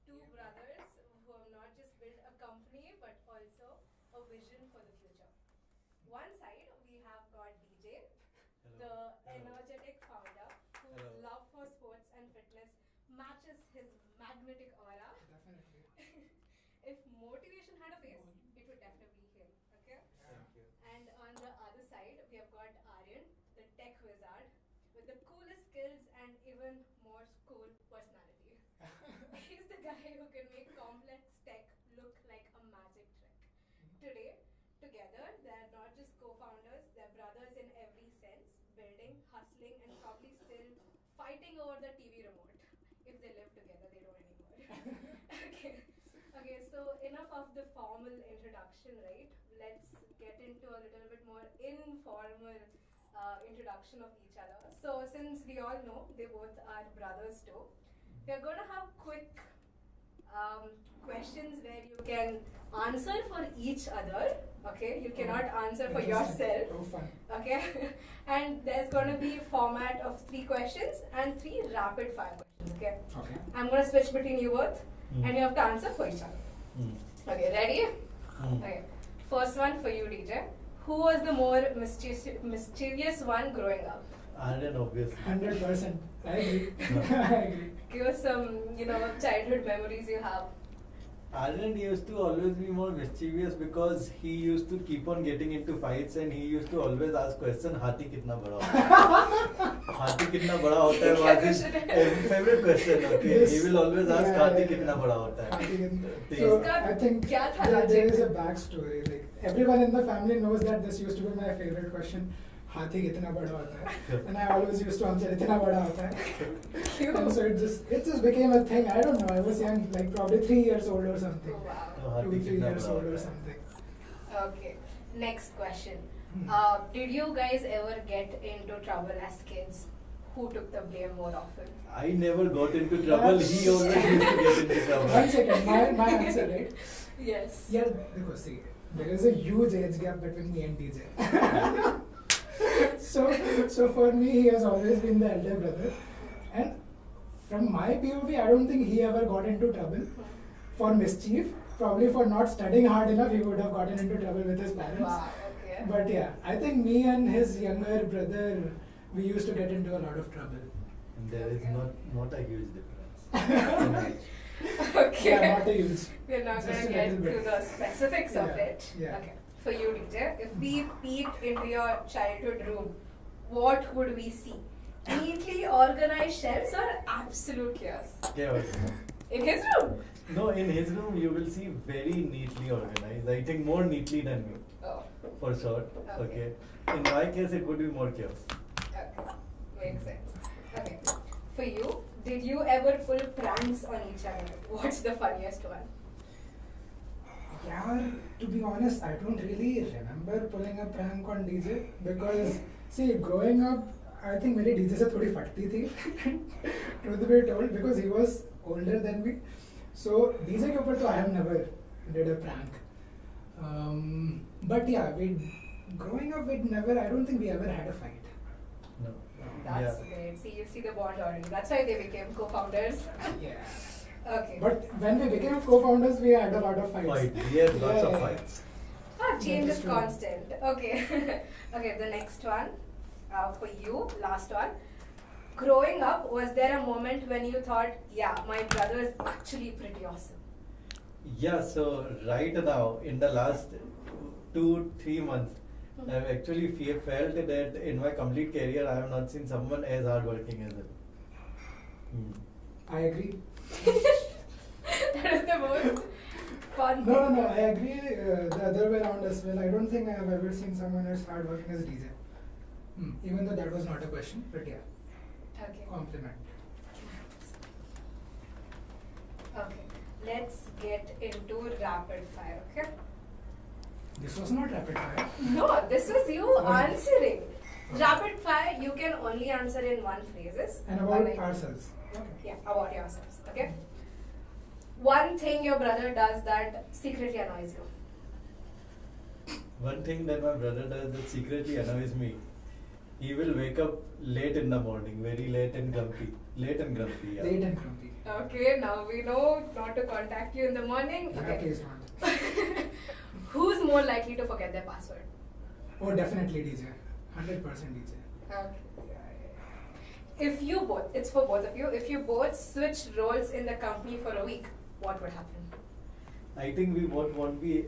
two brothers who have not just built a company but also a vision for the future. One side, we have got DJ, the energetic founder whose love for sports and fitness matches his magnetic aura. Definitely. If motivation had a face, it would definitely be him. Okay? Thank you. And on the other side, we have got Aryan, the tech wizard, with the coolest skills and even more cool personality. He's the guy who can make complex tech look like a magic trick. Today, together, they're not just co-founders, they're brothers in every sense, building, hustling, and probably still fighting over the TV remote. If they live together, they don't anymore. Okay. Okay, so enough of the formal introduction, right? Let's get into a little bit more informal introduction of each other. So since we all know they both are brothers too, we're going to have quick questions where you can answer for each other. Okay, you cannot answer for yourself. Oh, fun. Okay, and there's going to be format of 3 questions and 3 rapid fire questions. Okay. Okay. I'm going to switch between you both, and you have to answer for each other. Okay, ready? Okay. First one for you, DJ. Who was the more mischievous one growing up? Aryan, obviously. 100%. I agree. No. I agree. Give us some, childhood memories you have. Aryan used to always be more mischievous because he used to keep on getting into fights and he used to always ask question, हाथी कितना बड़ा होता है? हाथी कितना बड़ा होता है was his favorite question. Okay, Yes. he will always ask हाथी कितना बड़ा होता है? So I think क्या था there is logic? a backstory. Like everyone in the family knows that this used to be my favorite question. हाथी कितना बड़ा होता है? And I always used to answer इतना बड़ा होता है. And so it just became a thing. I don't know. I was young, like probably 3 years old or something. Oh, wow. तो हाथी 2-3 कितना years बड़ा old or होता है? something. Okay. Next question. Did you guys ever get into trouble as kids? Who took the blame more often? I never got into trouble. He always used to get into trouble. 1 second. My answer, right? Yes. Yeah, because see, there is a huge age gap between me and DJ. So for me, he has always been the elder brother, and from my POV, I don't think he ever got into trouble for mischief. Probably for not studying hard enough, he would have gotten into trouble with his parents. Wow, okay. But yeah, I think me and his younger brother, we used to get into a lot of trouble. And there is not a huge difference. Okay. Yeah, not a huge. We're not Just going to a get little to bit. the specifics of Yeah, it. yeah. Okay. For you, DJ, if we peeked into your childhood room, what would we see? Neatly organized shelves or absolute chaos? Chaos. In his room? No, in his room you will see very neatly organized. I think more neatly than me, Oh, for sure. Okay. Okay. In my case, it would be more chaos. okay. Makes sense. Okay. For you, did you ever pull pranks on each other? What's the funniest one? Yeah, to be honest, I don't really remember pulling a prank on DJ because, see, growing up, I think मेरी DJ से थोड़ी फटती थी, truth be told, because he was older than me. So DJ के ऊपर तो I have never did a prank. But yeah, growing up, I don't think we ever had a fight. No. That's Yeah. great. See, you see the bond already. That's why they became co-founders. Yeah. Okay. But when we became co-founders, we had a lot of fights. Fight. We had lots of Yeah. fights. Change That is is true. constant. Okay. Okay, the next one. For you, last one. Growing up, was there a moment when you thought, yeah, my brother is actually pretty awesome? Yeah, so right now, in the last 2-3 months, I've actually felt that in my complete career, I have not seen someone as hardworking as him. I agree. That is the most fun No, thing. I agree the other way around as well. I don't think I have ever seen someone as hardworking as DJ. Even though that was not a question, but yeah, Okay. compliment. Okay. Let's get into rapid fire, okay? This was not rapid fire. No, this was you Okay. answering. Rapid fire, you can only answer in one phrases. And about Like- ourselves. Okay. Yeah, about yourselves, okay? One thing your brother does that secretly annoys you. One thing that my brother does that secretly annoys me. he will wake up late in the morning, very late and grumpy. Late and grumpy, yeah. Late and grumpy. Okay, now we know not to contact you in the morning. Yeah, Okay. please not. Who's more likely to forget their password? Oh, definitely DJ. 100% DJ. Okay. If you both, it's for both of you, if you both switch roles in the company for a week, what would happen? I think we won't be.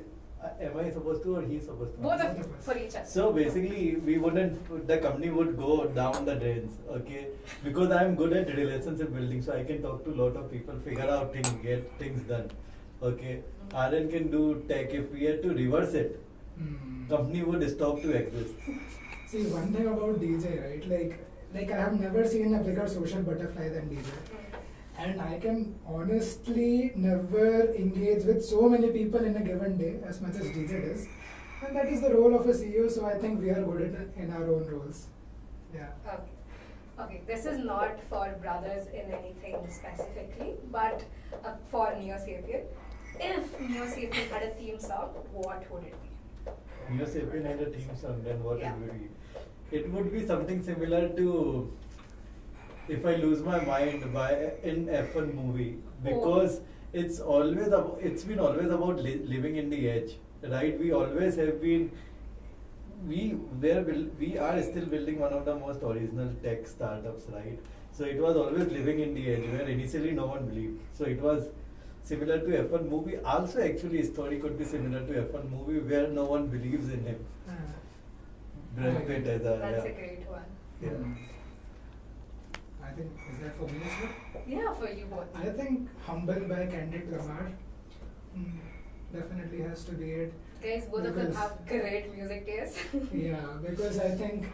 Am I supposed to or he supposed to? Both of Both you, of us. for each other. So basically, we wouldn't. The company would go down the drains, okay? Because I'm good at relationship building, so I can talk to a lot of people, figure out things, get things done, okay? Aryan can do tech. If we had to reverse it, company would stop to exist. See, one thing about DJ, right? Like I have never seen a bigger social butterfly than DJ. And I can honestly never engage with so many people in a given day as much as DJ does. And that is the role of a CEO, so I think we are good in our own roles. Yeah. Okay. Okay, this is not for brothers in anything specifically, but for Neosapien. If Neosapien had a theme song, what would it be? Neosapien had a theme song, then what Yeah. it would be? It would be something similar to If I Lose My Mind by in F1 movie, because it's been always about living in the edge, right? We always have been. We are still building one of the most original tech startups, right? So it was always living in the edge where initially no one believed. So it was similar to F1 movie. Also, actually, story could be similar to F1 movie where no one believes in him. Brad Pitt as a That's a great one. yeah. I think, is that for me as well? Yeah, for you both. I think Humble by Kendrick Lamar definitely has to be it. Guys, both of them Because- have great music taste. Yeah, because I think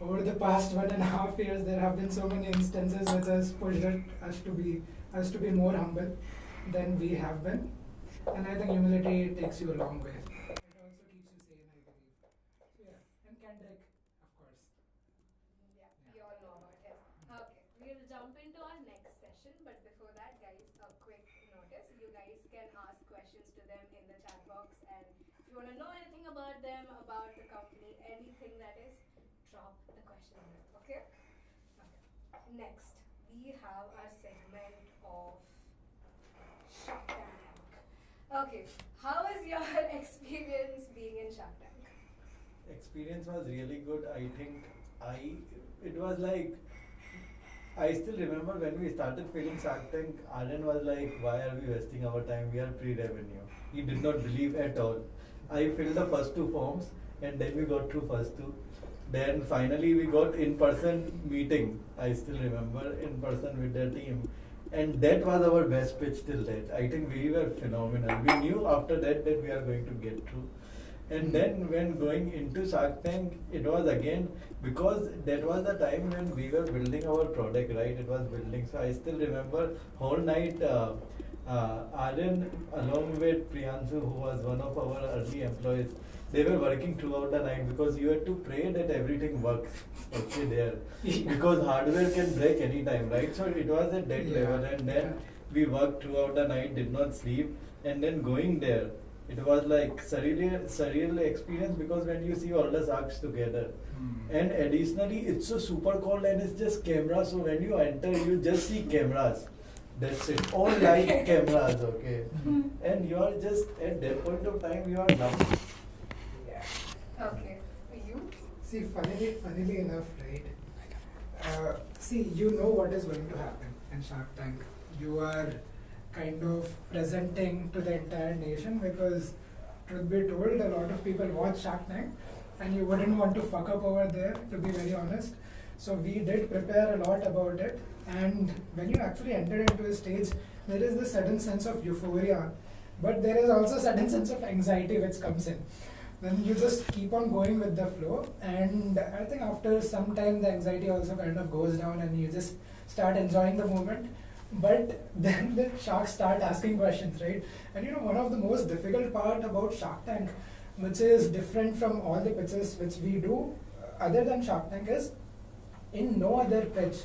over the past 1.5 years there have been so many instances which has pushed us to be more humble than we have been. And I think humility takes you a long way. It also keeps you sane, I believe. So yeah, and Kendrick, of course. Yeah, we all know about him. Okay, we'll jump into our next session, but before that, guys, a quick notice. You guys can ask questions to them in the chat box, and if you want to know anything about them, about the company, anything that is, drop the question in there, okay? Okay. Next, we have our segment of Shark Tank. Okay, how is your experience being in Shark Tank? Experience was really good. I think it was like, I still remember when we started filling Shark Tank, Aryan was like, why are we wasting our time? We are pre-revenue. He did not believe at all. I filled the first 2 forms and then we got through first 2. Then finally we got in-person meeting. I still remember in person with their team. And that was our best pitch till that. I think we were phenomenal. We knew after that we are going to get through. And then when going into Shark Tank, it was again, because that was the time when we were building our product, right? It was building. So I still remember whole night, Aryan along with Priyanshu, who was one of our early employees, they were working throughout the night because you had to pray that everything works, okay, there. Because hardware can break anytime, right? So it was at that level. And then we worked throughout the night, did not sleep. And then going there, it was like surreal experience because when you see all the sharks together. And additionally, it's so super cold and it's just cameras. So when you enter, you just see cameras. That's it. All light cameras, okay. And you are just, at that point of time, you are numb. Okay, you? See, funnily enough, right? See, you know what is going to happen in Shark Tank. You are kind of presenting to the entire nation because, truth be told, a lot of people watch Shark Tank and you wouldn't want to fuck up over there, to be very honest. So we did prepare a lot about it, and when you actually enter into a stage, there is this sudden sense of euphoria, but there is also a sudden sense of anxiety which comes in. Then you just keep on going with the flow, and I think after some time the anxiety also kind of goes down and you just start enjoying the moment. But then the sharks start asking questions, right? And you know, one of the most difficult part about Shark Tank, which is different from all the pitches which we do other than Shark Tank, is in no other pitch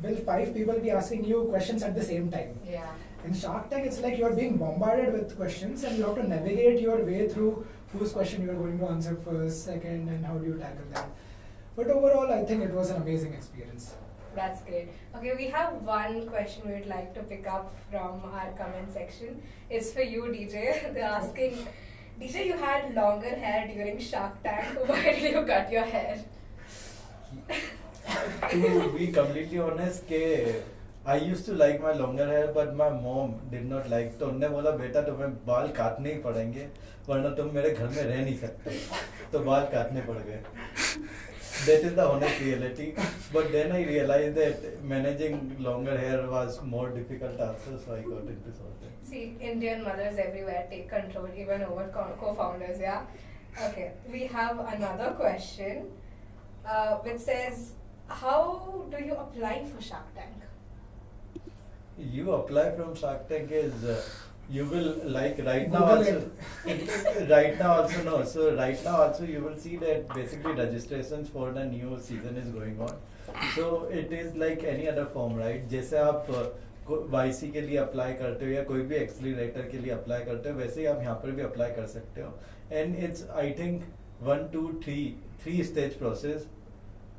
will 5 people be asking you questions at the same time. Yeah. In Shark Tank, it's like you're being bombarded with questions and you have to navigate your way through whose question you're going to answer first, second, and how do you tackle that. But overall, I think it was an amazing experience. That's great. Okay, we have one question we'd like to pick up from our comment section. It's for you, DJ. They're asking, DJ, you had longer hair during Shark Tank. Why did you cut your hair? To be completely honest, I used to like my longer hair, but my mom did not like. तो उन्होंने बोला बेटा तुम्हें बाल काटने ही पड़ेंगे, वरना तुम मेरे घर में रह नहीं सकते. तो बाल काटने पड़ गए. That is the honest reality. But then I realized that managing longer hair was more difficult also, so I got into something. See, Indian mothers everywhere take control, even over co-founders, yeah? Okay, we have another question which says, how do you apply for Shark Tank? You apply from Shark Tank is you will like right now Google also. Right now also no. So right now also you will see that basically registrations for the new season is going on. So it is like any other form, right? जैसे आप YC के लिए apply करते हो या कोई भी accelerator के लिए अप्लाई करते हो, वैसे ही आप यहाँ पर भी अप्लाई कर सकते हो. And it's I think 1, 2, 3 stage process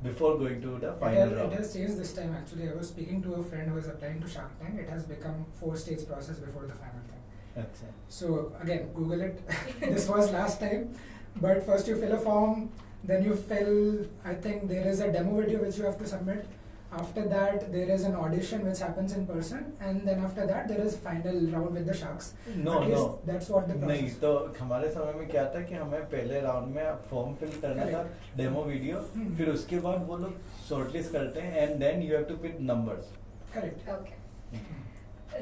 before going to the final round. It has changed this time actually. I was speaking to a friend who was applying to Shark Tank. It has become 4-stage process before the final thing. अच्छा. So again, Google it. This was last time. But first you fill a form, then you fill, I think there is a demo video which you have to submit. After that, there is an audition which happens in person, and then after that, there is final round with the sharks. No, At least no. that's what the process. नहीं तो हमारे समय में क्या था कि हमें पहले राउंड में फॉर्म फिल करना था, डेमो वीडियो, फिर उसके बाद वो लोग शॉर्टलिस्ट करते हैं and then you have to pick numbers. Correct. Okay.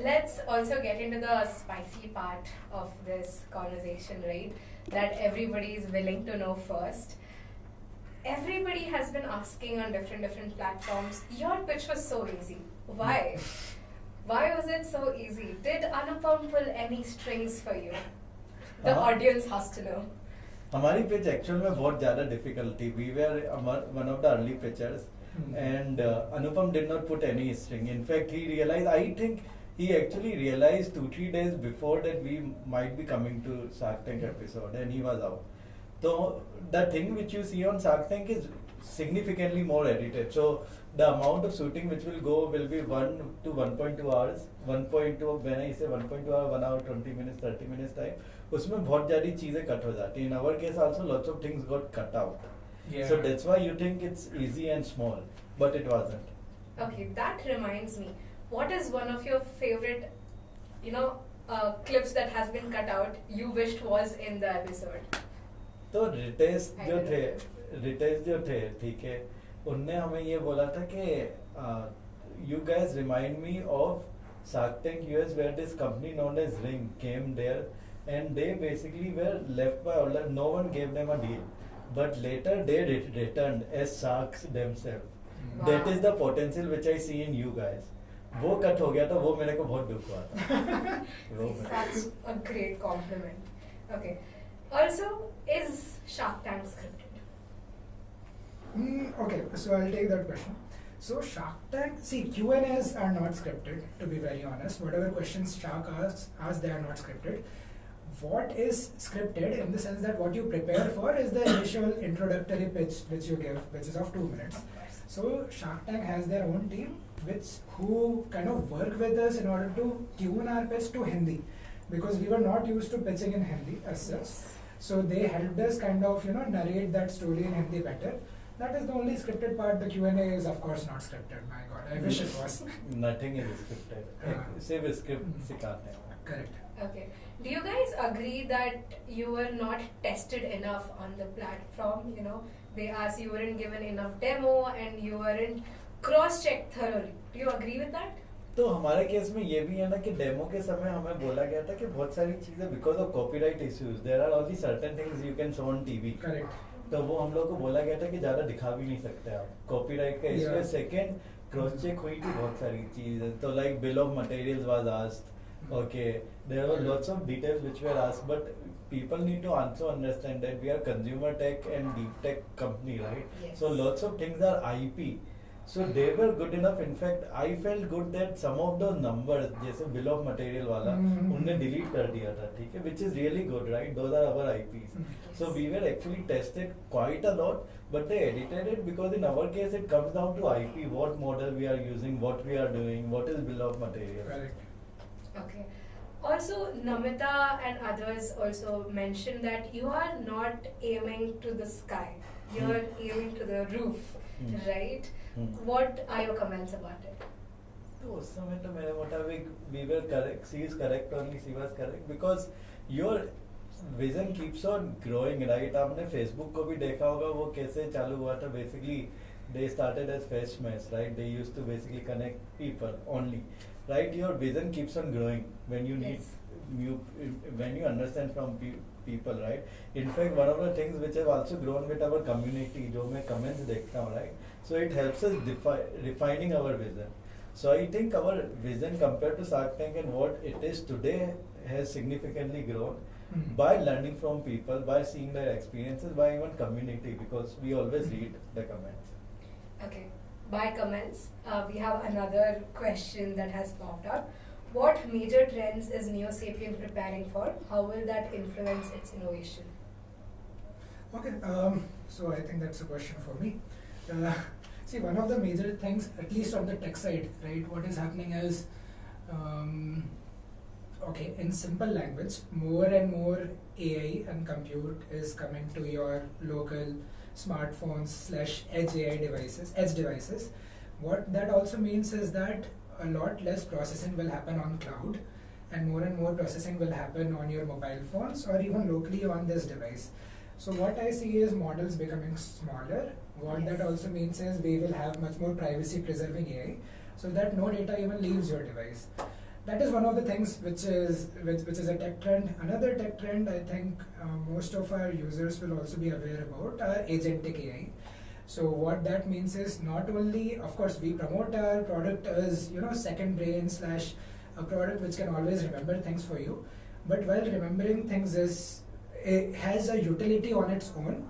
Let's also get into the spicy part of this conversation, right? That everybody is willing to know first. Everybody has been asking on different platforms, your pitch was so easy. Why? Why was it so easy? Did Anupam pull any strings for you? The audience has to know. हमारी pitch actual में बहुत ज़्यादा difficult थी. We were one of the early pitchers and Anupam did not put any string. In fact, he realized, I think he actually realized 2-3 days before that we might be coming to Shark Tank episode, and he was out. So the thing which you see on Shark Tank is significantly more edited. So the amount of shooting which will go will be 1 to 1.2 hours. 1.2, when I say 1.2 hour, 1 hour 20 minutes, 30 minutes time. उसमें बहुत ज़्यादा चीज़ें cut हो जाती हैं. In our case also lots of things got cut out. Yeah. So that's why you think it's easy and small, but it wasn't. Okay, that reminds me. What is one of your favorite, clips that has been cut out you wished was in the episode? तो रितेश जो थे ठीक है, उनने हमें ये बोला था कि you guys remind me of Shark Tank US where this company known as Ring came there and they basically were left by order. No one gave them a deal. But later they returned as sharks themselves. Wow. That is the potential which I see in you guys. वो cut हो गया था, वो मेरे को बहुत दुख हुआ था. That's a great compliment. Okay. Also, is Shark Tank scripted? Okay, so I'll take that question. So Shark Tank, see, Q&As are not scripted, to be very honest. Whatever questions Shark asks, they are not scripted. What is scripted in the sense that what you prepare for is the initial introductory pitch which you give, which is of 2 minutes. So Shark Tank has their own team who kind of work with us in order to tune our pitch to Hindi, because we were not used to pitching in Hindi as such. So they helped us kind of narrate that story in Hindi better. That is the only scripted part. The Q&A is of course not scripted. My God, I wish it was. Nothing is scripted. सिर्फ script सिखाते हैं. Correct. Okay. Do you guys agree that you were not tested enough on the platform? They asked, you weren't given enough demo and you weren't cross-checked thoroughly. Do you agree with that? तो हमारे case में ये भी है ना कि demo के समय हमें बोला गया था कि बहुत सारी चीजें because of copyright issues there are only certain things you can show on TV. Correct. तो वो हम लोग को बोला गया था कि ज्यादा दिखा भी नहीं सकते आप, कॉपीराइट का इश्यू है. सेकंड, क्रॉस चेक हुई थी बहुत सारी चीजें. तो like bill of materials was asked. Okay, there were lots of details which were asked, but people need to also understand that we are consumer tech and deep tech company, right? Yes. So lots of things are IP. So they were good enough. In fact, I felt good that some of those numbers, जैसे bill of material वाला, उनने delete कर दिया था, ठीक है? Which is really good, right? Those are our IPs. So we were actually tested quite a lot, but they edited it because in our case it comes down to IP, what model we are using, what we are doing, what is bill of material. Correct. Okay. Also, Namita and others also mentioned that you are not aiming to the sky. You are aiming to the roof, right? What are your comments about it? तो उस समय तो मेरे मुताबिक we were correct. She is correct only. She was correct because your vision keeps on growing, right? आपने Facebook को भी देखा होगा वो कैसे चालू हुआ था. Basically, they started as face mask, right? They used to basically connect people only, right? Your vision keeps on growing when you need when you understand from people, right? In fact, one of the things which have also grown with our community, जो मैं comments देखता हूँ, right? So it helps us refining our vision. So I think our vision compared to Shark Tank and what it is today has significantly grown by learning from people, by seeing their experiences, by even community, because we always read the comments. Okay. By comments, we have another question that has popped up. What major trends is Neosapien preparing for? How will that influence its innovation? Okay, so I think that's a question for me. See, one of the major things, at least on the tech side, right, what is happening is, okay, in simple language, more and more AI and compute is coming to your local smartphones / edge AI devices, edge devices. What that also means is that a lot less processing will happen on cloud, and more processing will happen on your mobile phones or even locally on this device. So what I see is models becoming smaller. What that also means is we will have much more privacy preserving AI, so that no data even leaves your device. That is one of the things which is a tech trend. Another tech trend I think most of our users will also be aware about are agentic AI. So what that means is not only, of course, we promote our product as second brain / a product which can always remember things for you, but while remembering things it has a utility on its own.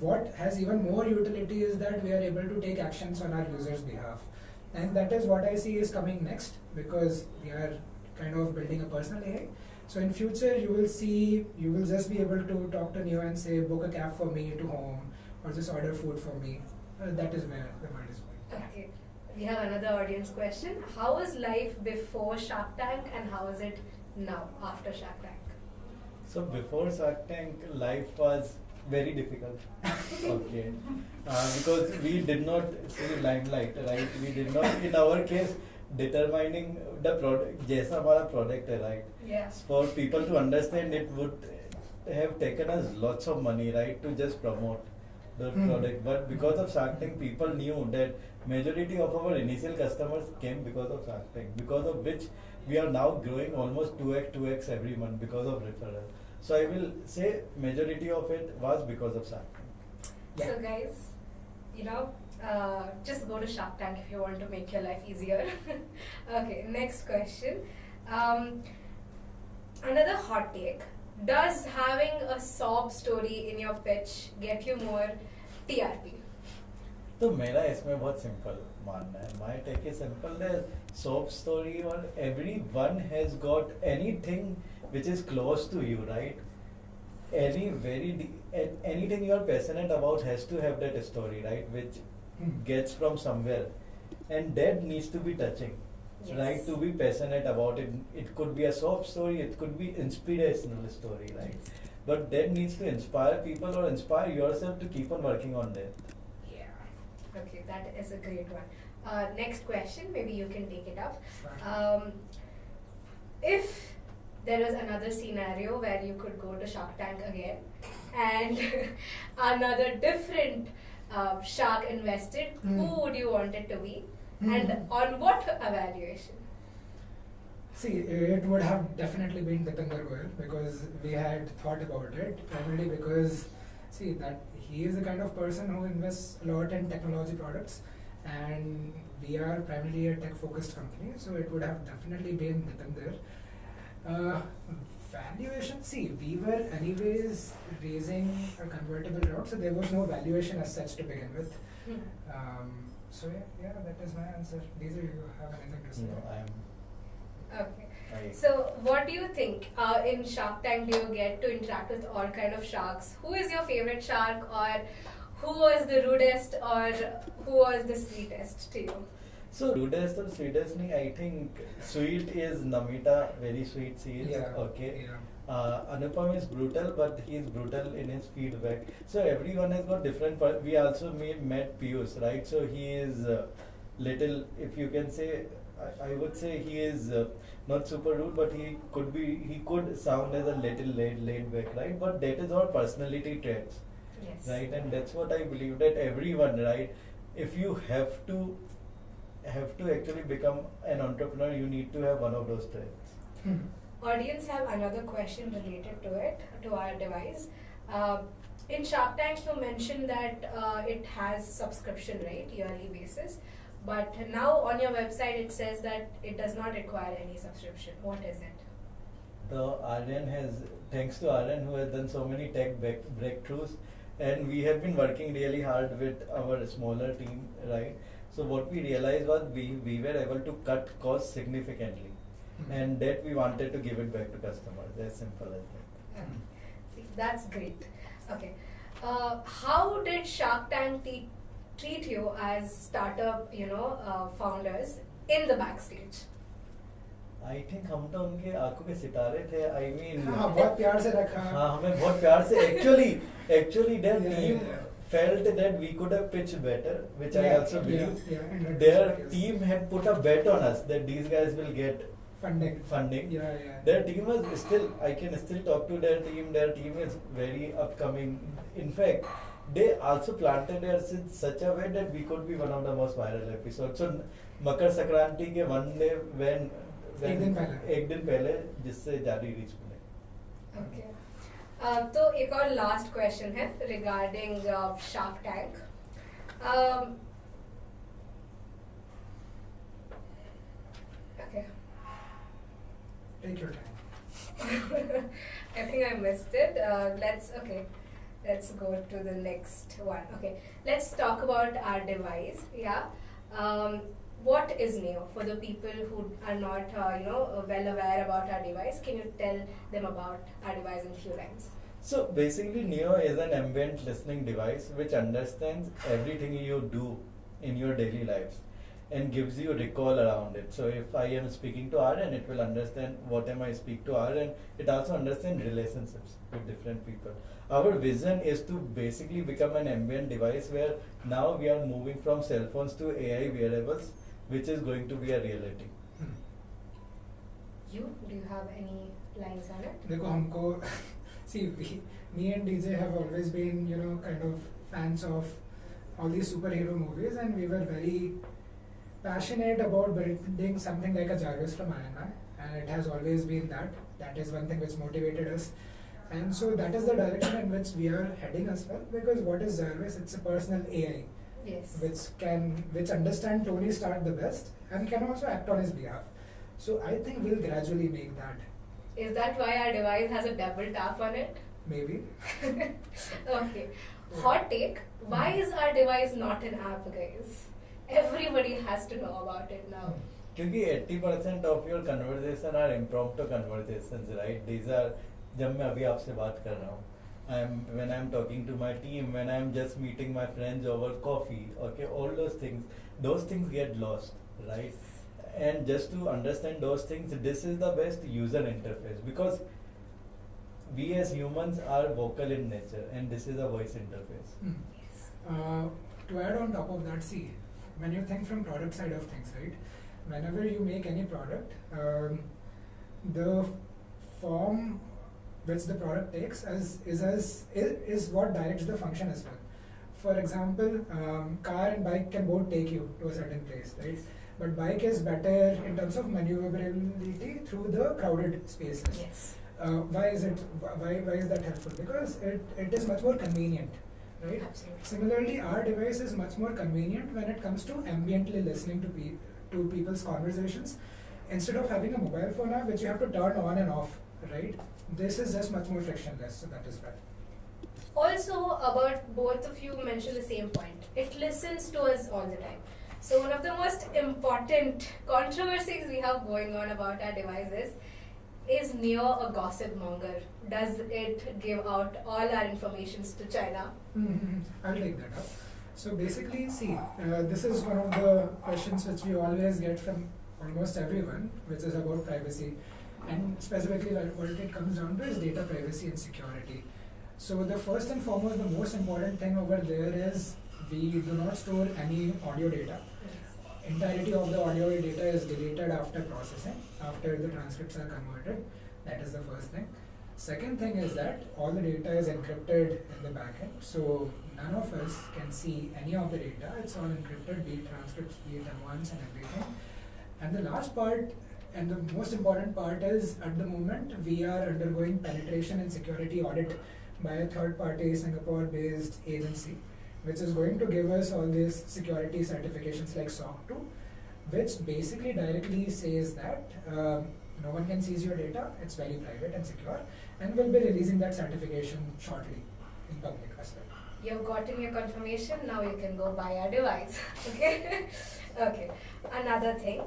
What has even more utility is that we are able to take actions on our users' behalf, and that is what I see is coming next, because we are kind of building a personal AI. So in future you will just be able to talk to Neo and say book a cab for me to home, or just order food for me. That is where the world is going. Okay. We have another audience question. How was life before Shark Tank and how is it now after Shark Tank? So before Shark Tank, life was very difficult. Okay. Because we did not see limelight, right? We did not, in our case, determining the product, जैसा हमारा product है, right? Yes. For people to understand, it would have taken us lots of money, right, to just promote the product. But because of Shark Tank, people knew that majority of our initial customers came because of Shark Tank, because of which we are now growing almost 2x every month because of referral. So I will say majority of it was because of Shark Tank. Yeah. So guys, just go to Shark Tank if you want to make your life easier. Okay, next question. Another hot take. Does having a sob story in your pitch get you more TRP? तो मेरा इसमें बहुत simple मानना है. My take is simple. The sob story or everyone has got anything which is close to you, right? Anything you are passionate about has to have that story, right? Which gets from somewhere, and that needs to be touching, Yes. right? To be passionate about it. It could be a sob story, it could be inspirational story, right? But that needs to inspire people or inspire yourself to keep on working on that. Yeah. Okay, that is a great one. Next question, maybe you can take it up. Sure. If there was another scenario where you could go to Shark Tank again and another different shark invested, who would you want it to be and on what evaluation? See, it would have definitely been Dipender Goyal, because we had thought about it, primarily because, see, that he is the kind of person who invests a lot in technology products, and we are primarily a tech-focused company, so it would have definitely been Dipender. Valuation, see, we were anyways raising a convertible route, so there was no valuation as such to begin with. So yeah, that is my answer. These are you have anything to say? No, I am. Okay. I, So, what do you think? In Shark Tank, do you get to interact with all kind of sharks? Who is your favorite shark, or who was the rudest, or who was the sweetest to you? So rudest or sweetest, I think sweet is Namita, very sweet she is. Yeah. Okay. Yeah. Anupam is brutal, but he is brutal in his feedback. So everyone has got different. We also met Piyush, right? So he is little, if you can say, I would say he is not super rude, but he could sound as a little laid back, right? But that is all personality traits, Yes. right? And that's what I believe, that everyone, right? If you have to actually become an entrepreneur, you need to have one of those traits. Audience have another question related to it, to our device. In Shark Tank, you mentioned that it has subscription rate, yearly basis. But now on your website, it says that it does not require any subscription. What is it? The Aryan has, thanks to Aryan who has done so many tech breakthroughs, and we have been working really hard with our smaller team, right? So what we realized was we were able to cut costs significantly, and that we wanted to give it back to customers. As simple as that. Okay. See, that's great. Okay. How did Shark Tank treat you as startup, founders in the backstage? I think हम तो उनके आंखों के सितारे थे. I mean, हाँ, बहुत प्यार से रखा. हाँ, हमें बहुत प्यार से. Actually, their Yeah, team yeah. felt that we could have pitched better, which I Yeah, also believe. and Their yes. team had put a bet on us that these guys will get funding. Yeah. Their team was still, I can still talk to their team. Their team is very upcoming. In fact, they also planted their seeds in such a way that we could be one of the most viral episodes. So Makar Sankranti के one day when एक दिन पहले जिससे ज़्यादा reach मिले. Okay. तो एक और लास्ट क्वेश्चन है regarding shark tank. Okay. Take your time. I think I missed it. Let's go to the next one. Okay, let's talk about our device. Yeah. What is Neo for the people who are not, well aware about our device? Can you tell them about our device in few lines? So basically, Neo is an ambient listening device which understands everything you do in your daily lives and gives you recall around it. So if I am speaking to Aryan, it will understand what am I speak to Aryan. It also understands relationships with different people. Our vision is to basically become an ambient device where now we are moving from cell phones to AI wearables, which is going to be a reality. Do you have any lines on it? देखो हमको see me and DJ have always been kind of fans of all these superhero movies, and we were very passionate about building something like a Jarvis from Iron Man, and it has always been that is one thing which motivated us, and so that is the direction in which we are heading as well. Because what is Jarvis? It's a personal AI. Yes. Which understand Tony Stark the best and can also act on his behalf. So I think we'll gradually make that. Is that why our device has a double tap on it? Maybe. Okay. Hot take. Why is our device not an app, guys? Everybody has to know about it now. क्योंकि 80% of your conversation are impromptu conversations, right? These are जब मैं अभी आपसे बात कर रहा हूँ. When I'm talking to my team, when I'm just meeting my friends over coffee, okay, all those things get lost, right? And just to understand those things, this is the best user interface, because we as humans are vocal in nature, and this is a voice interface. Yes. To add on top of that, see, when you think from product side of things, right? Whenever you make any product, the form which the product takes is what directs the function as well. For example, car and bike can both take you to a certain place, right? But bike is better in terms of maneuverability through the crowded spaces. Yes. Why is that helpful? Because it is much more convenient, right? Absolutely. Similarly, our device is much more convenient when it comes to ambiently listening to people's conversations. Instead of having a mobile phone app which you have to turn on and off, right? This is just much more frictionless, so that is why. Also, about both of you mentioned the same point. It listens to us all the time. So one of the most important controversies we have going on about our devices is Neo a gossip monger? Does it give out all our informations to China? I'll take that up. So basically, see, this is one of the questions which we always get from almost everyone, which is about privacy. And specifically what it comes down to is data privacy and security. So the first and foremost, the most important thing over there is we do not store any audio data. Entirety of the audio data is deleted after processing, after the transcripts are converted. That is the first thing. Second thing is that all the data is encrypted in the backend, so none of us can see any of the data. It's all encrypted, be it transcripts, be it M1s and everything. And the last part, and the most important part is, at the moment, we are undergoing penetration and security audit by a third-party Singapore-based agency, which is going to give us all these security certifications like SOC 2, which basically directly says that no one can seize your data, it's very private and secure, and we'll be releasing that certification shortly in public as well. You've gotten your confirmation, now you can go buy our device. Okay? Okay. Another thing.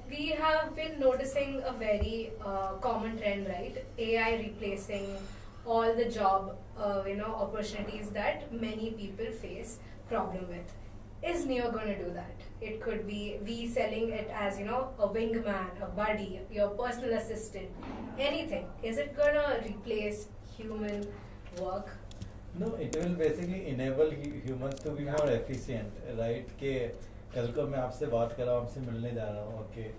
We have been noticing a very common trend, right? AI replacing all the job opportunities that many people face problem with. Is Neo going to do that? It could be we selling it as, a wingman, a buddy, your personal assistant, anything. Is it going to replace human work? No, it will basically enable humans to be more efficient, right? कि कल को मैं आपसे बात कर रहा हूँ, आपसे मिलने जा रहा हूँ, okay.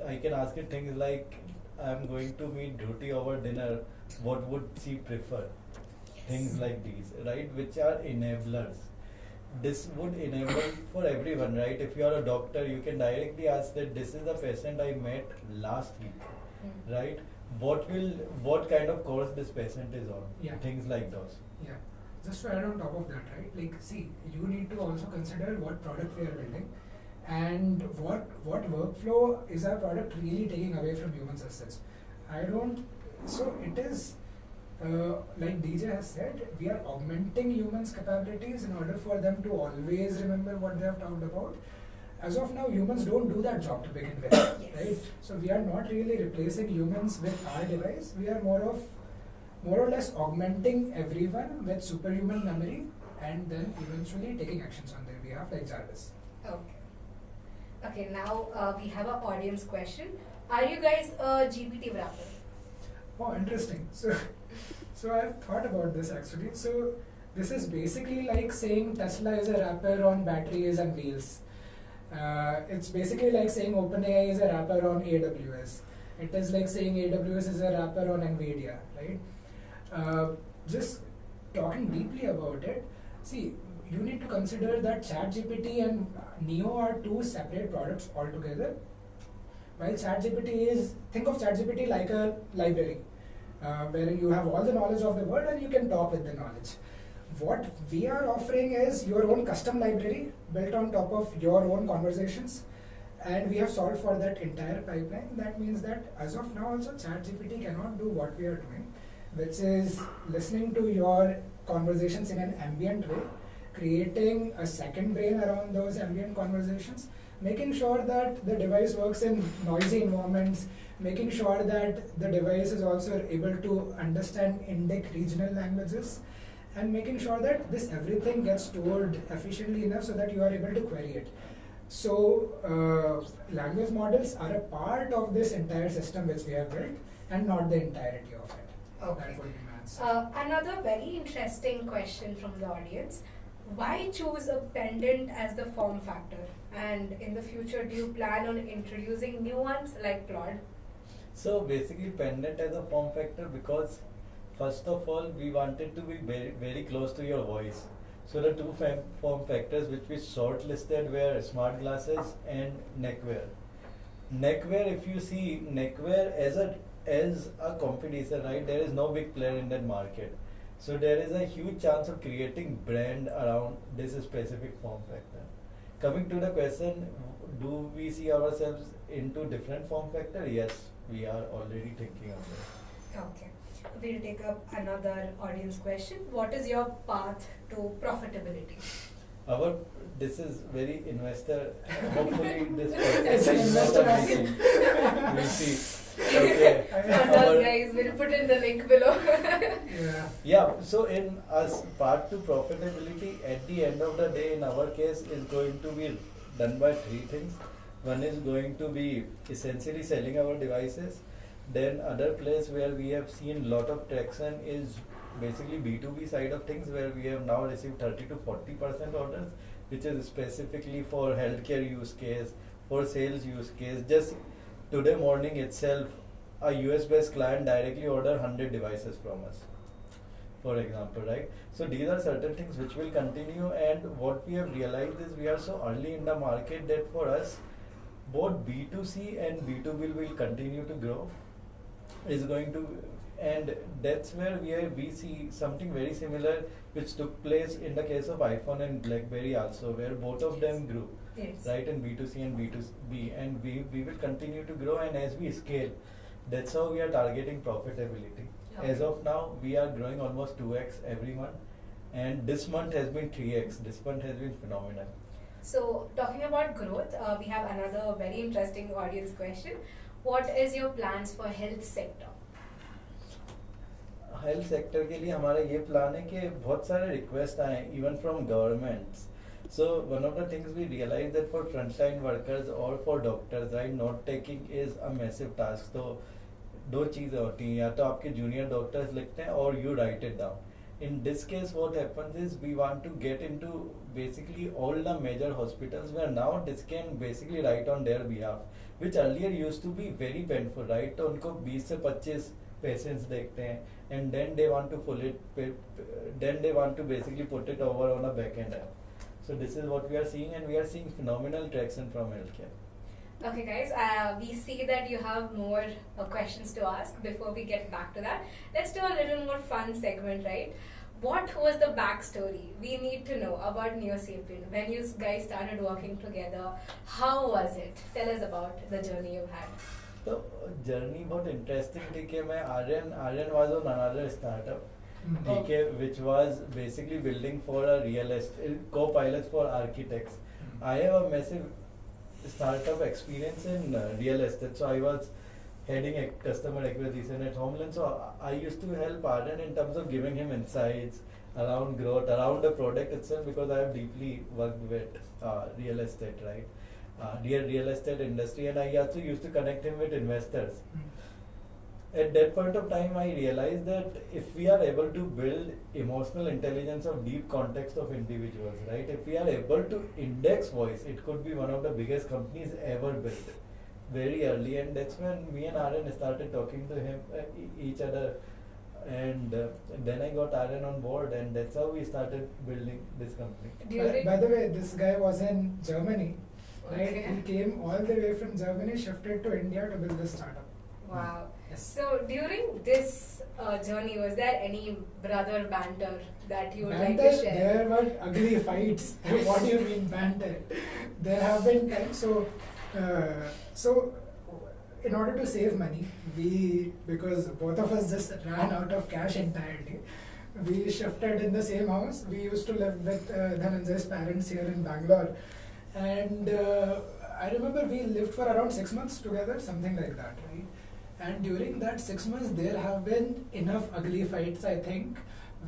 I can ask it things like, I am going to meet Dhruti over dinner. What would she prefer? Things like these, right? Which are enablers. This would enable for everyone, right? If you are a doctor, you can directly ask that this is the patient I met last week, right? What kind of course this patient is on? Yeah. Things like those. Yeah. Just to add on top of that, right? Like, see, you need to also consider what product we are building and what workflow is our product really taking away from humans as such. So it is, like DJ has said, we are augmenting humans' capabilities in order for them to always remember what they have talked about. As of now, humans don't do that job to begin with, right? So we are not really replacing humans with our device. We are more or less augmenting everyone with superhuman memory and then eventually taking actions on their behalf, like Jarvis. Okay, now we have an audience question. Are you guys a GPT wrapper? Oh, interesting. So I've thought about this actually. So this is basically like saying Tesla is a wrapper on batteries and wheels. It's basically like saying OpenAI is a wrapper on AWS. It is like saying AWS is a wrapper on NVIDIA, right? Just talking deeply about it, see, you need to consider that ChatGPT and Neo are two separate products altogether. While ChatGPT is, think of ChatGPT like a library, wherein you have all the knowledge of the world and you can talk with the knowledge. What we are offering is your own custom library built on top of your own conversations, and we have solved for that entire pipeline. That means that as of now also ChatGPT cannot do what we are doing, which is listening to your conversations in an ambient way, creating a second brain around those ambient conversations, making sure that the device works in noisy environments, making sure that the device is also able to understand Indic regional languages, and making sure that this everything gets stored efficiently enough so that you are able to query it. So language models are a part of this entire system which we have built and not the entirety of it. Okay. That would be my answer. Another very interesting question from the audience. Why choose a pendant as the form factor? And in the future, do you plan on introducing new ones like Claude? So basically pendant as a form factor because first of all we wanted to be very, very close to your voice. So the two form factors which we shortlisted were smart glasses and neckwear. Neckwear, if you see neckwear as a competition, right? There is no big player in that market. So there is a huge chance of creating brand around this specific form factor. Coming to the question, do we see ourselves into different form factor? Yes, we are already thinking of it. Okay. We'll take up another audience question. What is your path to profitability? Our this is very investor. Hopefully this It's an investor asking. We'll see. Okay. For those guys, we'll put in the link below. Yeah. Yeah, so in us part to profitability at the end of the day in our case is going to be done by three things. One is going to be essentially selling our devices. Then other place where we have seen lot of traction is basically B2B side of things, where we have now received 30 to 40% orders, which is specifically for healthcare use case, for sales use case. Just today morning itself, a US based client directly ordered 100 devices from us, for example, right? So these are certain things which will continue, and what we have realized is we are so early in the market that for us both B2C and B2B will continue to grow, is going to, and that's where we see something very similar which took place in the case of iPhone and BlackBerry also, where both of them grew, Yes. right, in B2C and B2B, and we will continue to grow, and as we scale, that's how we are targeting profitability. Okay. As of now, we are growing almost 2x every month, and this month has been 3x. This month has been phenomenal. So, talking about growth, we have another very interesting audience question. What is your plans for health sector? Health sector के लिए हमारा ये plan है कि बहुत सारे request आए even from governments. So one of the things we realise that for frontline workers और for doctors, right, note taking is a massive task. तो दो चीज़ें होती हैं, या तो आपके जूनियर डॉक्टर्स लिखते हैं और you right it down. In this case, what happens is we want to get into basically all the major hospitals where now this can basically write on their behalf, which earlier used to be very painful, right? तो उनको 20 से 25 patients देखते हैं, and then they want to basically put it over on a back-end app. So this is what we are seeing, and we are seeing phenomenal traction from healthcare. Okay, guys, we see that you have more questions to ask. Before we get back to that, let's do a little more fun segment, right? What was the backstory? We need to know about Neosapien. When you guys started working together, how was it? Tell us about the journey you had. तो journey बहुत interesting थी कि मैं Aryan was on another startup, ठीक है, which was basically building for a real estate co-pilots for architects. I have a massive startup experience in real estate, so I was heading a customer acquisition at Homeland, so I used to help Arden in terms of giving him insights around growth, around the product itself, because I have deeply worked with real estate, right, real estate industry, and I also used to connect him with investors. At that point of time, I realized that if we are able to build emotional intelligence of deep context of individuals, right? If we are able to index voice, it could be one of the biggest companies ever built very early. And that's when me and Aaron started talking to him, each other. And then I got Aaron on board, and that's how we started building this company. By the way, this guy was in Germany, right? Okay. He came all the way from Germany, shifted to India to build this startup. Wow. Yes. So during this journey, was there any brother banter that you would like to share? There were ugly fights. What do you mean banter? There have been times. So in order to save money, because both of us just ran out of cash entirely, we shifted in the same house. We used to live with Dhananjay's parents here in Bangalore, and I remember we lived for around 6 months together, something like that, right? And during that 6 months, there have been enough ugly fights, I think,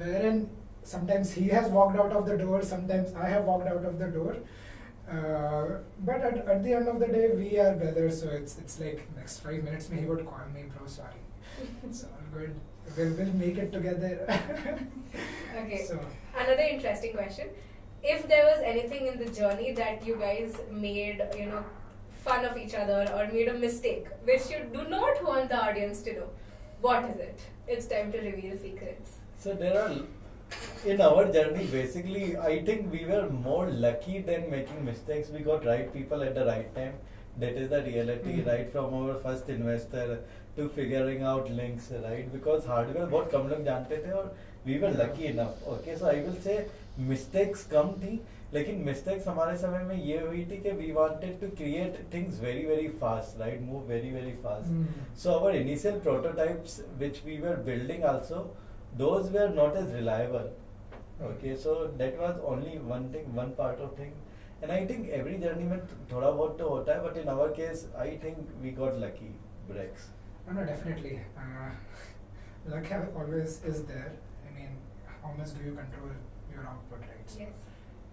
wherein sometimes he has walked out of the door, sometimes I have walked out of the door. But at the end of the day, we are brothers, so it's like next 5 minutes, he would call me, bro, sorry. It's all good. We'll make it together. Okay. So, another interesting question. If there was anything in the journey that you guys made, fun of each other or made a mistake, which you do not want the audience to know, what is it? It's time to reveal secrets. So there are, in our journey, basically, I think we were more lucky than making mistakes. We got right people at the right time. That is the reality, right from our first investor to figuring out links, right? Because hardware बहुत कम लोग जानते थे और we were lucky enough. Okay, so I will say mistakes कम थी, लेकिन mistakes हमारे समय में ये हुई थी कि we wanted to create things very very fast, right, move very very fast. So our initial prototypes which we were building also, those were not as reliable, Okay, so that was only one thing, one part of thing. And I think every journey में थोड़ा बहुत तो होता है, but in our case, I think we got lucky breaks. No, definitely. Luck always is there. I mean, how much do you control your output, right? So Yes.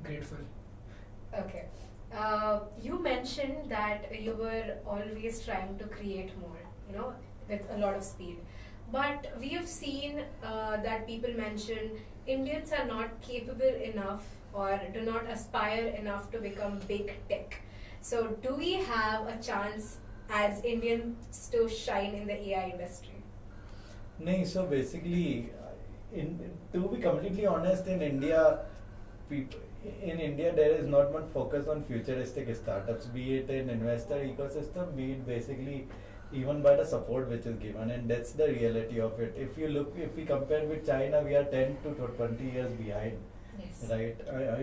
grateful. Okay. You mentioned that you were always trying to create more, with a lot of speed. But we have seen that people mention Indians are not capable enough or do not aspire enough to become big tech. So, do we have a chance as Indians to shine in the AI industry? No, so basically, to be completely honest, in India, there is not much focus on futuristic startups, be it an investor ecosystem, be it basically even by the support which is given, and that's the reality of it. If we compare with China, we are 10 to 20 years behind. Yes. Right.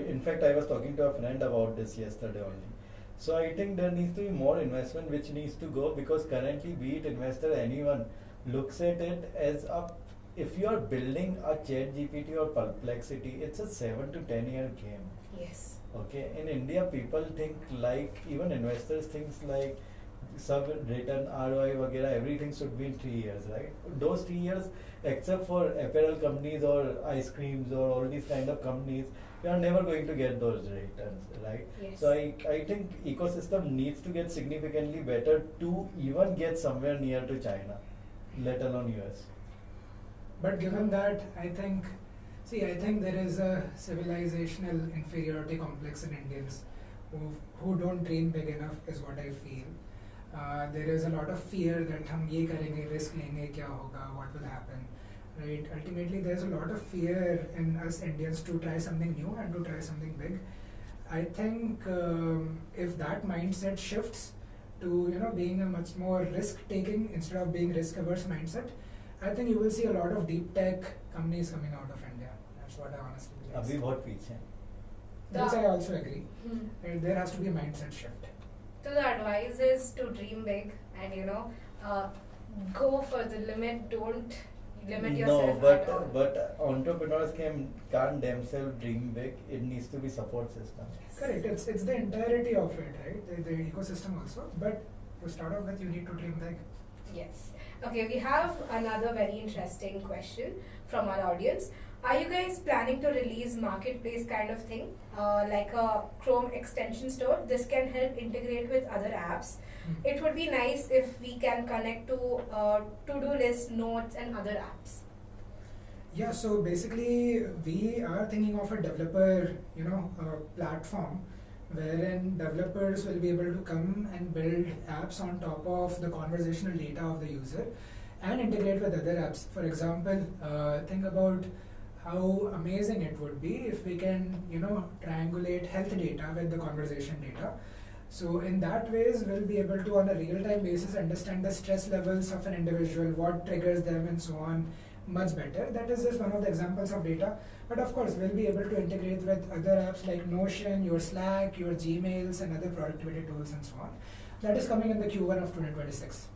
In fact, I was talking to a friend about this yesterday only. So I think there needs to be more investment which needs to go, because currently, be it investor, anyone looks at it as if you are building a chat GPT or perplexity, it's a 7 to 10 year game. Yes. Okay. In India, people think like, even investors think like sub return ROI वगैरह everything should be in 3 years, right? Those 3 years, except for apparel companies or ice creams or all these kind of companies, you are never going to get those returns, right? Yes. So I think ecosystem needs to get significantly better to even get somewhere near to China, let alone US. But given that, I think there is a civilizational inferiority complex in Indians who don't dream big enough, is what I feel. There is a lot of fear that हम ये करेंगे, risk लेंगे, क्या होगा, what will happen, right? Ultimately, there's a lot of fear in us Indians to try something new and to try something big. I think if that mindset shifts to being a much more risk-taking instead of being risk-averse mindset, I think you will see a lot of deep tech companies coming out of India. That's what I honestly believe. अभी बहुत पीछे हैं. This I also agree. Right? There has to be a mindset shift. So the advice is to dream big and go for the limit. Don't limit yourself. No, but entrepreneurs can't themselves dream big. It needs to be support system. Correct. It's the entirety of it, right? The ecosystem also. But to start off with, you need to dream big. Yes. Okay, we have another very interesting question from our audience. Are you guys planning to release marketplace kind of thing, like a Chrome extension store? This can help integrate with other apps. It would be nice if we can connect to to-do list, notes, and other apps. Yeah, so basically we are thinking of a developer, platform wherein developers will be able to come and build apps on top of the conversational data of the user and integrate with other apps. For example, think about how amazing it would be if we can, triangulate health data with the conversation data. So in that ways, we'll be able to, on a real-time basis, understand the stress levels of an individual, what triggers them, and so on, much better. That is just one of the examples of data. But of course, we'll be able to integrate with other apps like Notion, your Slack, your Gmails, and other productivity tools, and so on. That is coming in the Q1 of 2026.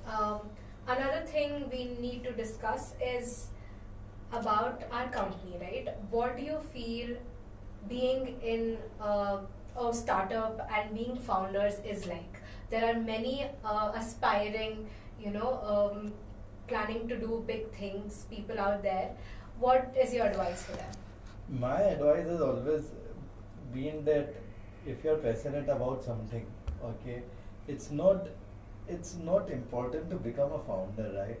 Another thing we need to discuss is about our company, right? What do you feel being in a startup and being founders is like? There are many aspiring, planning to do big things, people out there. What is your advice for them? My advice has always been that if you're passionate about something, okay, it's not important to become a founder, right?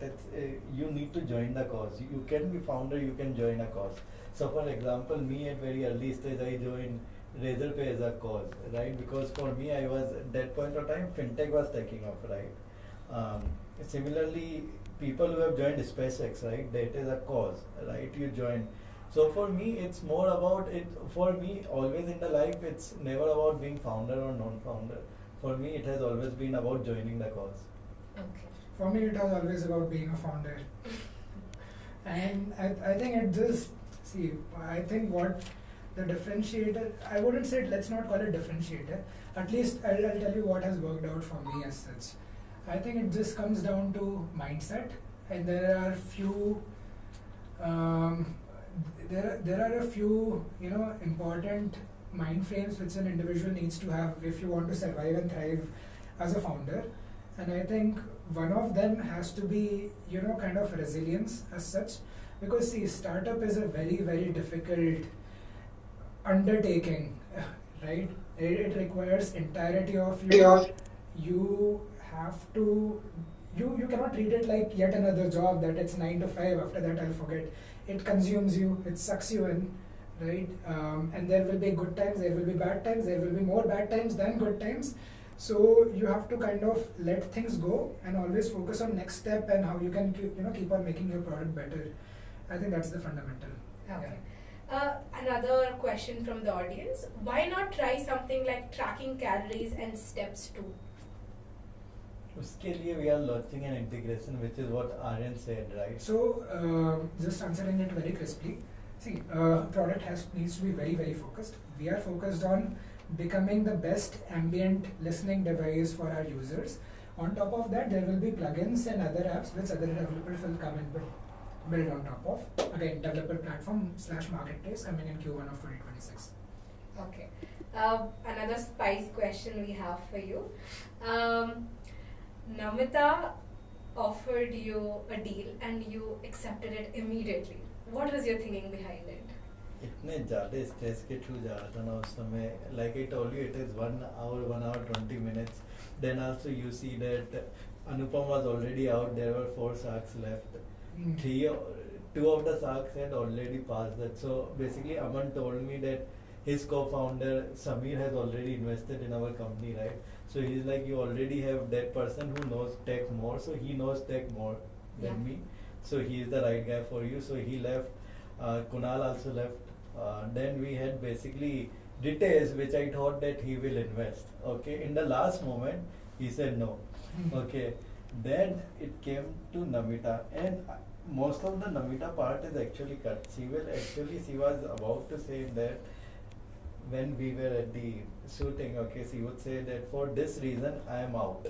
You need to join the cause. You can be founder, you can join a cause. So for example, me at very early stage, I joined Razorpay as a cause, right? Because for me, I was at that point of time, fintech was taking off, right? Similarly, people who have joined SpaceX, right? That is a cause, right? You join. So for me, it's more about it. For me, always in the life, it's never about being founder or non-founder. For me, it has always been about joining the cause. Okay. For me, it was always about being a founder. And I think it just, I think what the differentiator, I wouldn't say, let's not call it differentiator. At least I'll tell you what has worked out for me as such. I think it just comes down to mindset, and there are few there are a few important mind frames which an individual needs to have if you want to survive and thrive as a founder, and I think one of them has to be kind of resilience as such, because see, startup is a very very difficult undertaking, right? It requires entirety of you. You have to you cannot treat it like yet another job that it's 9 to 5, after that I'll forget. It consumes you, it sucks you in, right? And there will be good times, there will be bad times, there will be more bad times than good times. So you have to kind of let things go and always focus on next step and how you can keep on making your product better. I think that's the fundamental. Okay. Yeah. Another question from the audience. Why not try something like tracking calories and steps too? उसके लिए we are launching an integration, which is what Aryan said, right? So just answering it very crisply, see, product needs to be very very focused. We are focused on becoming the best ambient listening device for our users. On top of that, there will be plugins and other apps which other developers will come and build on top of. Again, developer platform / marketplace coming in Q1 of 2026. Okay. Another spice question we have for you. Namita offered you a deal and you accepted it immediately. What was your thinking behind it? इतने ज़्यादा stress के through जा रहा था ना उस समय. Like I told you, it is 1 hour, 1 hour 20 minutes. Then also you see that Anupam was already out. There were 4 sharks left. 2 of the sharks had already passed that. So basically, Aman told me that his co-founder Samir has already invested in our company, right? So he's like, you already have that person who knows tech more, so he knows tech more than me. So he is the right guy for you. So he left. Kunal also left. Then we had basically details which I thought that he will invest. Okay, in the last moment he said no. Okay, then it came to Namita, and most of the Namita part is actually cut. She was about to say that when we were at the shooting, okay, she would say that for this reason I am out.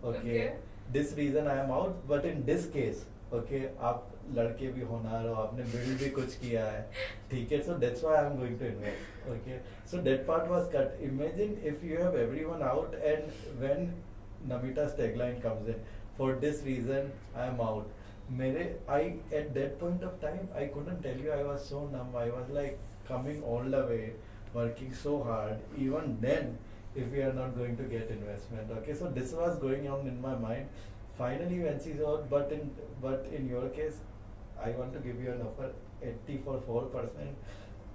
Okay. This reason I am out, but in this case, okay, आप लड़के भी होनार हो, आपने build भी कुछ किया है, ठीक है, so that's why I am going to invest. Okay, so that part was cut. Imagine if you have everyone out, and when Namita's tagline comes in, for this reason I am out. At that point of time, I couldn't tell you, I was so numb. I was like coming all the way, working so hard. Even then, if we are not going to get investment, okay, so this was going on in my mind. Finally, when she saw, but in your case, I want to give you an offer 80 for 4%.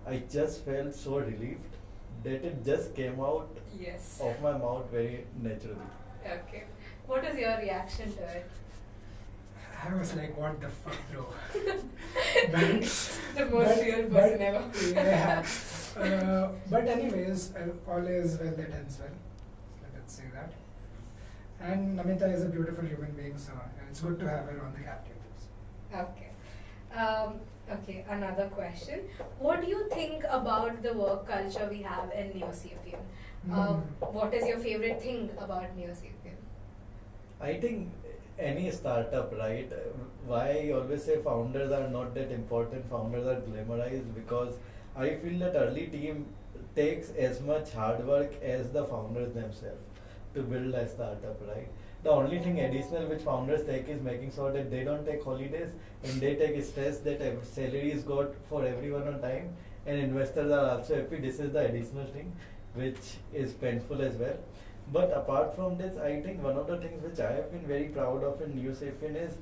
I just felt so relieved that it just came out of my mouth very naturally. Okay. What is your reaction to it? I was like, what the fuck, bro? The most real person ever. Yeah. But anyways, all is well that ends well. Let's say that. And Namita is a beautiful human being, so it's good to have her on the captain. Okay. Okay, another question. What do you think about the work culture we have in Neosapien? What is your favorite thing about Neosapien? I think any startup, right? Why I always say founders are not that important, founders are glamorized, because I feel that early team takes as much hard work as the founders themselves to build a startup, right? The only thing additional which founders take is making sure that they don't take holidays, and they take stress that salary is got for everyone on time, and investors are also happy. This is the additional thing which is painful as well. But apart from this, I think one of the things which I have been very proud of in Neosapien is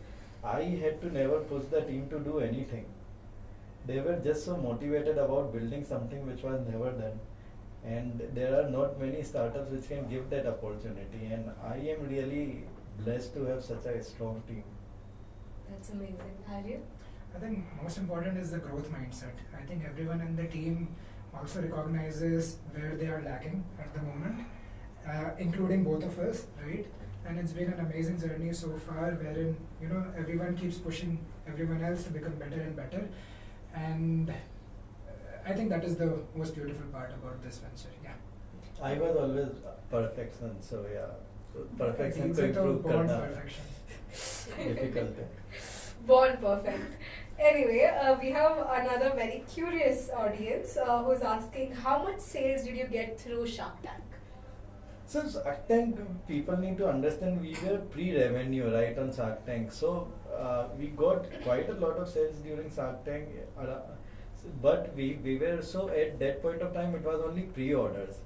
I had to never push the team to do anything. They were just so motivated about building something which was never done. And there are not many startups which can give that opportunity, and I am really blessed to have such a strong team. That's amazing. Arya? I think most important is the growth mindset. I think everyone in the team also recognizes where they are lacking at the moment, including both of us, right? And it's been an amazing journey so far, wherein everyone keeps pushing everyone else to become better and better, and I think that is the most beautiful part about this venture. Yeah. I was always perfection, so yeah, perfection to improve born karna. perfection. Difficult. Born perfect. Anyway, we have another very curious audience who's asking, how much sales did you get through Shark Tank? So Shark Tank, people need to understand we were pre-revenue, right, on Shark Tank. So we got quite a lot of sales during Shark Tank, but we were, so at that point of time it was only pre-orders.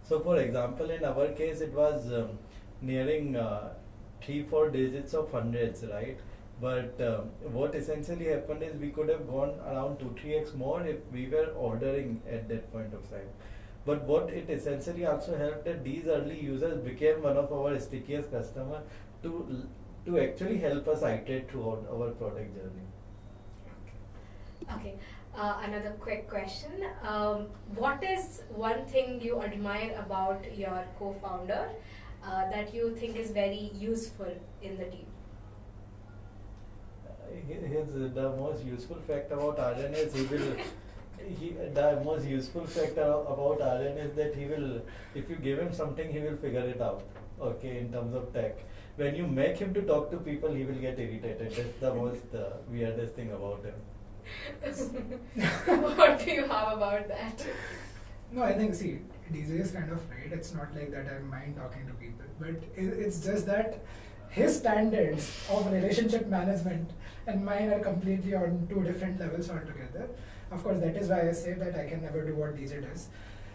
So for example, in our case it was nearing 3-4 digits of hundreds, right? But what essentially happened is we could have gone around 2-3x more if we were ordering at that point of time. But what it essentially also helped that these early users became one of our stickiest customers to actually help us iterate throughout our product journey. Okay. Another quick question. What is one thing you admire about your co-founder that you think is very useful in the team? The most useful fact about Aryan is the most useful fact about Aryan is that he will, if you give him something, he will figure it out. Okay, in terms of tech. When you make him to talk to people, he will get irritated. That's the most weirdest thing about him. What do you have about that? No, I think, see, DJ is kind of right. It's not like that I mind talking to people, but it's just that his standards of relationship management and mine are completely on two different levels altogether. Of course, that is why I say that I can never do what DJ does.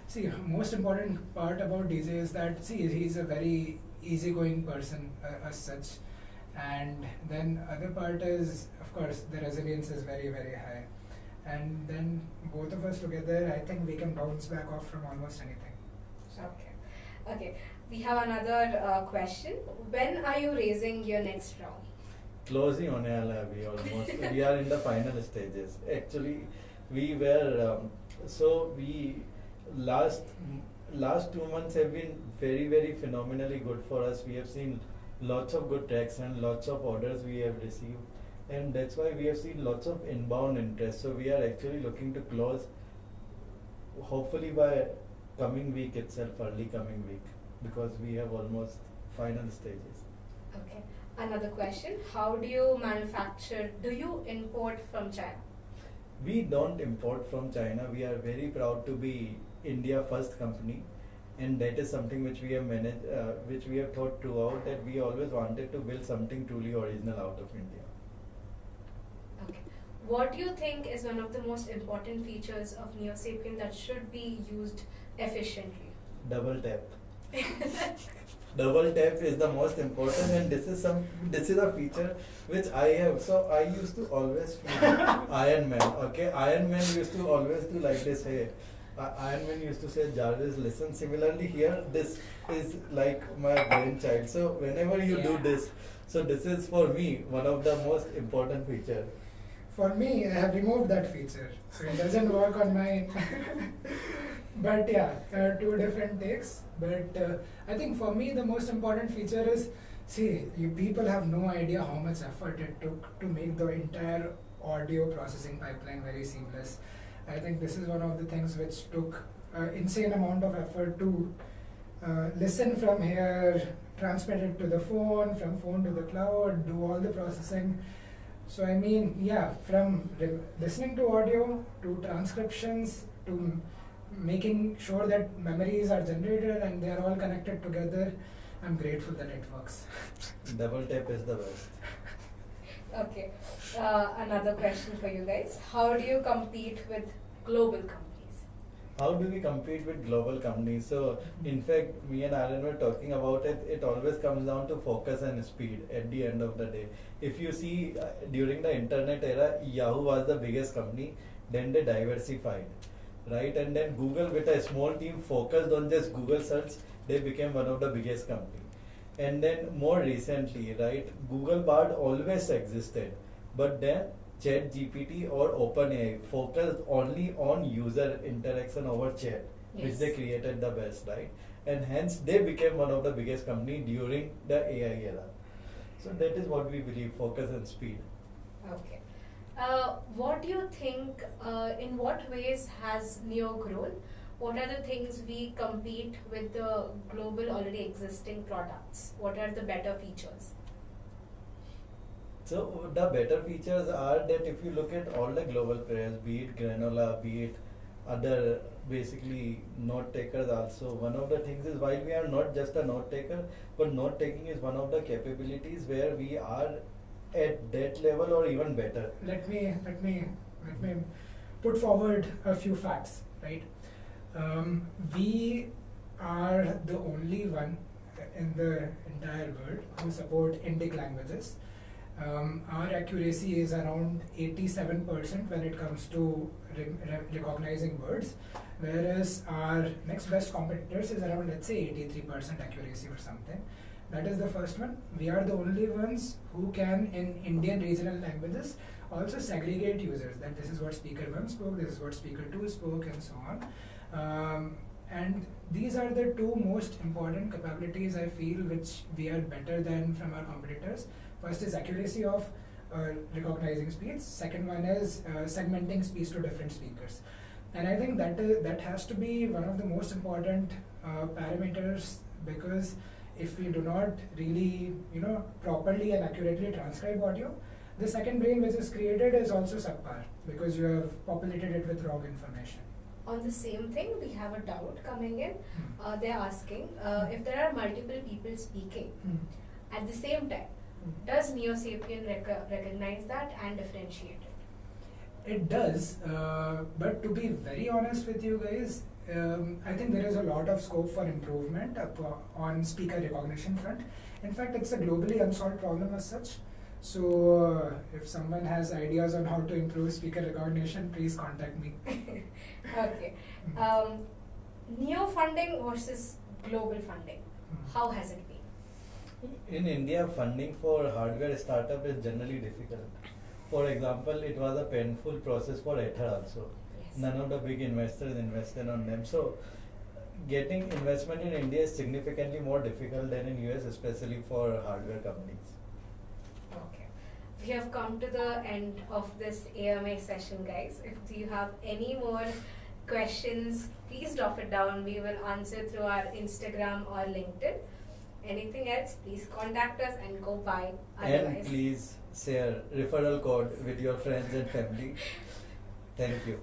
See, most important part about DJ is that, see, he's a very easygoing person as such. And then other part is, of course, the resilience is very, very high. And then both of us together, I think we can bounce back off from almost anything. So. Okay. We have another question. When are you raising your next round? Close ही होने वाला है अभी almost. We are in the final stages. Actually, we were last 2 months have been very, very phenomenally good for us. We have seen lots of good traction, lots of orders we have received, and that's why we have seen lots of inbound interest. So we are actually looking to close hopefully by coming week itself, early coming week, because we have almost final stages. Okay. Another question. How do you manufacture? Do you import from China? We don't import from China. We are very proud to be India first company, and that is something which we have managed, which we have thought throughout, that we always wanted to build something truly original out of India. Okay. What do you think is one of the most important features of Neosapien that should be used efficiently? Double tap. Double tap is the most important, and this is a feature which I have. So I used to always feel Iron Man. Okay, Iron Man used to always do like this. Hey, Iron Man used to say, Jarvis, listen. Similarly here, this is like my brainchild. So whenever you do this, so this is for me one of the most important feature. For me, I have removed that feature, so it doesn't work on mine. But yeah, two different takes. But I think for me the most important feature is, see, you people have no idea how much effort it took to make the entire audio processing pipeline very seamless. I think this is one of the things which took insane amount of effort to listen from here, transmit it to the phone, from phone to the cloud, do all the processing. So I mean, yeah, from listening to audio to transcriptions to making sure that memories are generated and they are all connected together, I'm grateful that it works. Double tap is the best. Okay. Another question for you guys. How do you compete with global companies? How do we compete with global companies? So, in fact, me and Aaron were talking about it. It always comes down to focus and speed at the end of the day. If you see, during the internet era, Yahoo was the biggest company, then they diversified, right? And then Google, with a small team focused on just Google search, they became one of the biggest company. And then more recently, right, Google Bard always existed, but then ChatGPT or OpenAI focused only on user interaction over chat, which they created the best, right? And hence they became one of the biggest company during the AI era. So that is what we believe, focus and speed. Okay. What do you think, in what ways has Neo grown? What are the things we compete with the global already existing products? What are the better features? So the better features are that if you look at all the global players, be it Granola, be it other basically note takers also, one of the things is while we are not just a note taker, but note taking is one of the capabilities where we are at that level or even better. Let me put forward a few facts, right? We are the only one in the entire world who support Indic languages. Our accuracy is around 87% when it comes to recognizing words, whereas our next best competitors is around, let's say, 83% accuracy or something. That is the first one. We are the only ones who can, in Indian regional languages, also segregate users, that this is what speaker 1 spoke, this is what speaker 2 spoke, and so on. And these are the two most important capabilities I feel which we are better than from our competitors. First is accuracy of recognizing speech. Second one is segmenting speech to different speakers. And I think that has to be one of the most important parameters, because if we do not really, properly and accurately transcribe audio, the second brain which is created is also subpar because you have populated it with wrong information. On the same thing, we have a doubt coming in. They're asking if there are multiple people speaking at the same time, does Neosapien recognize that and differentiate it? It does, but to be very honest with you guys, I think there is a lot of scope for improvement on speaker recognition front. In fact, it's a globally unsolved problem as such. So if someone has ideas on how to improve speaker recognition, please contact me. Okay. Neo funding versus global funding. How has it been? In India, funding for hardware startup is generally difficult. For example, it was a painful process for Ether also. Yes. None of the big investors invested on them. So getting investment in India is significantly more difficult than in US, especially for hardware companies. Okay. We have come to the end of this AMA session, guys. If you have any more questions, please drop it down. We will answer through our Instagram or LinkedIn. Anything else, please contact us and go buy. Otherwise, And please share referral code with your friends and family. Thank you.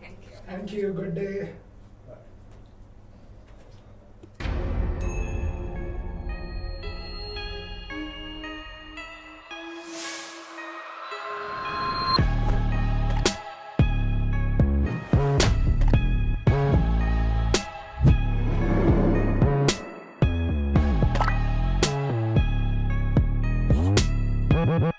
Thank you. Thank you. Good day. Bye.